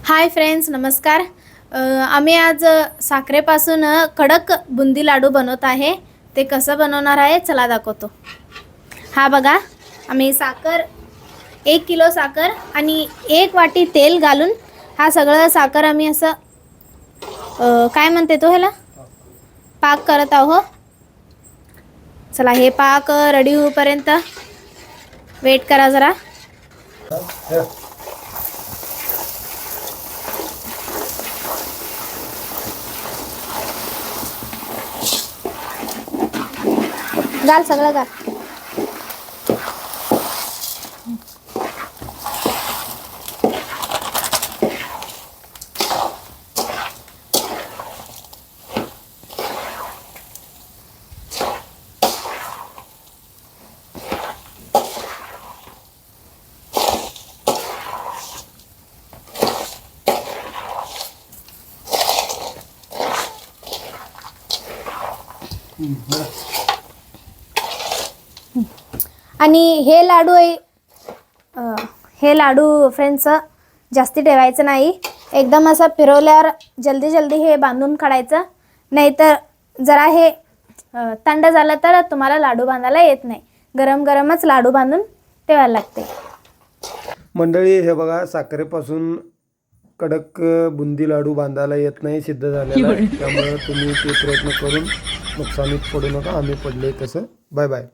Hi friends, नमस्कार. आम्ही आज साखरेपासून कडक बुंदी लाडू बनवत आहे. ते कसं बनवणार आहे चला दाखवतो. हा बघा, आम्ही साखर 1 किलो साखर आणि 1 वाटी तेल घालून हा सगळं साखर आम्ही असं काय म्हणते तो ह्याला पाक करत आहो. चला हे पाक रेडी होईपर्यंत वेट करा जरा. घाल सगळं घाल. आणि हे लाडू फ्रेंड्स जास्ती ठेवायचं नाही. एकदम असं फिरवल्यावर जल्दी हे बांधून काढायचं. नाहीतर जरा हे थंड झालं तर तुम्हाला लाडू बांधायला येत नाही. गरमच लाडू बांधून ठेवायला लागते. मंडळी हे बघा, साखरेपासून कडक बुंदी लाडू बांधायला येत नाही, सिद्ध झालेला आहे. त्यामुळे तुम्ही ते प्रयत्न करून नुकसानीत पडू नका. आम्ही पडले तसं. Bye bye.